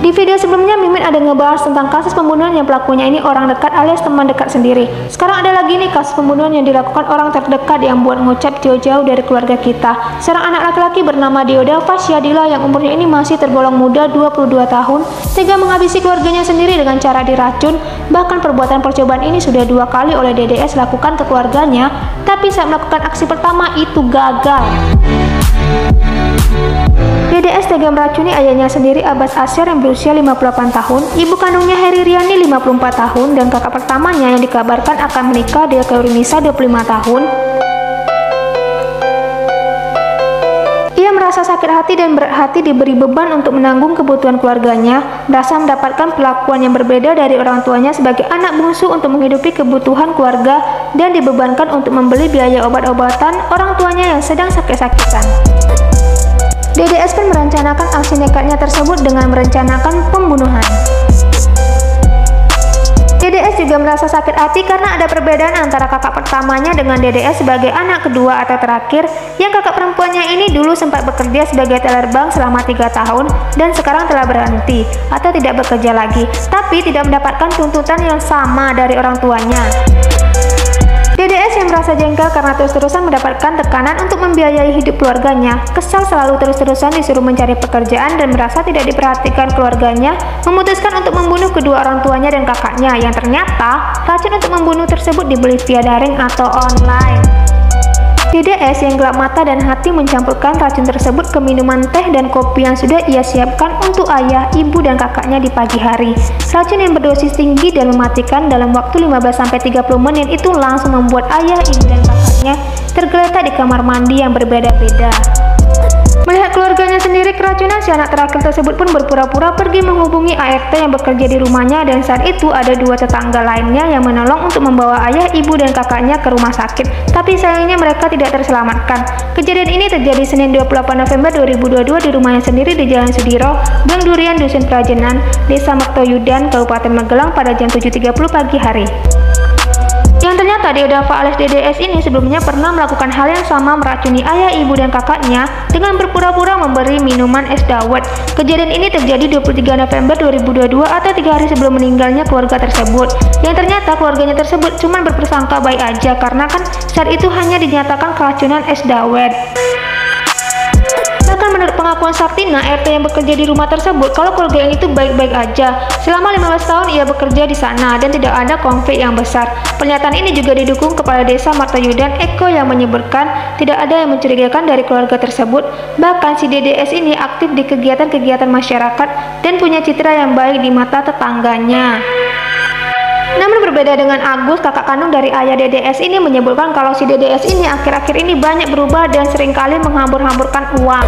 Di video sebelumnya Mimin ada ngebahas tentang kasus pembunuhan yang pelakunya ini orang dekat alias teman dekat sendiri. Sekarang ada lagi nih kasus pembunuhan yang dilakukan orang terdekat yang buat ngucap jauh-jauh dari keluarga kita. Seorang anak laki-laki bernama Dioda Fasyadila yang umurnya ini masih tergolong muda 22 tahun tega menghabisi keluarganya sendiri dengan cara diracun. Bahkan perbuatan percobaan ini sudah 2 kali oleh DDS lakukan ke keluarganya, tapi saat melakukan aksi pertama itu gagal. DDS tega meracuni ayahnya sendiri Abbas Asyar yang berusia 58 tahun, ibu kandungnya Heri Riani 54 tahun, dan kakak pertamanya yang dikabarkan akan menikah Dea Kaurinisa 25 tahun. Ia merasa sakit hati dan berat hati diberi beban untuk menanggung kebutuhan keluarganya, merasa mendapatkan perlakuan yang berbeda dari orang tuanya sebagai anak bungsu untuk menghidupi kebutuhan keluarga dan dibebankan untuk membeli biaya obat-obatan orang tuanya yang sedang sakit-sakitan. DDS pun merencanakan aksi nekatnya tersebut dengan merencanakan pembunuhan. DDS juga merasa sakit hati karena ada perbedaan antara kakak pertamanya dengan DDS sebagai anak kedua atau terakhir, yang kakak perempuannya ini dulu sempat bekerja sebagai teller bank selama 3 tahun dan sekarang telah berhenti atau tidak bekerja lagi, tapi tidak mendapatkan tuntutan yang sama dari orang tuanya. DDS yang merasa jengkel karena terus-terusan mendapatkan tekanan untuk membiayai hidup keluarganya, kesal selalu terus-terusan disuruh mencari pekerjaan dan merasa tidak diperhatikan keluarganya, memutuskan untuk membunuh kedua orang tuanya dan kakaknya, yang ternyata racun untuk membunuh tersebut dibeli via daring atau online. DDS yang gelap mata dan hati mencampurkan racun tersebut ke minuman teh dan kopi yang sudah ia siapkan untuk ayah, ibu, dan kakaknya di pagi hari. Racun yang berdosis tinggi dan mematikan dalam waktu 15-30 menit itu langsung membuat ayah, ibu, dan kakaknya tergeletak di kamar mandi yang berbeda-beda. Melihat keluarganya sendiri keracunan, si anak terakhir tersebut pun berpura-pura pergi menghubungi ART yang bekerja di rumahnya, dan saat itu ada 2 tetangga lainnya yang menolong untuk membawa ayah, ibu, dan kakaknya ke rumah sakit. Tapi sayangnya mereka tidak terselamatkan. Kejadian ini terjadi Senin 28 November 2022 di rumahnya sendiri di Jalan Sudiro, Gang Durian, Dusun Prajenan, Desa Mertoyudan, Kabupaten Magelang pada jam 7.30 pagi hari. Yang ternyata Dioda alias DDS ini sebelumnya pernah melakukan hal yang sama, meracuni ayah, ibu, dan kakaknya dengan berpura-pura memberi minuman es dawet. Kejadian ini terjadi 23 November 2022 atau 3 hari sebelum meninggalnya keluarga tersebut. Yang ternyata keluarganya tersebut cuma berprasangka baik aja karena kan saat itu hanya dinyatakan keracunan es dawet. Bahkan menurut pengakuan Sartina, RT yang bekerja di rumah tersebut, kalau keluarga ini tuh baik-baik aja. Selama 15 tahun ia bekerja di sana dan tidak ada konflik yang besar. Pernyataan ini juga didukung Kepala Desa Mertoyudan Eko yang menyebutkan tidak ada yang mencurigakan dari keluarga tersebut. Bahkan si DDS ini aktif di kegiatan-kegiatan masyarakat dan punya citra yang baik di mata tetangganya. Namun berbeda dengan Agus, kakak kandung dari ayah DDS ini menyebutkan kalau si DDS ini akhir-akhir ini banyak berubah dan seringkali menghambur-hamburkan uang.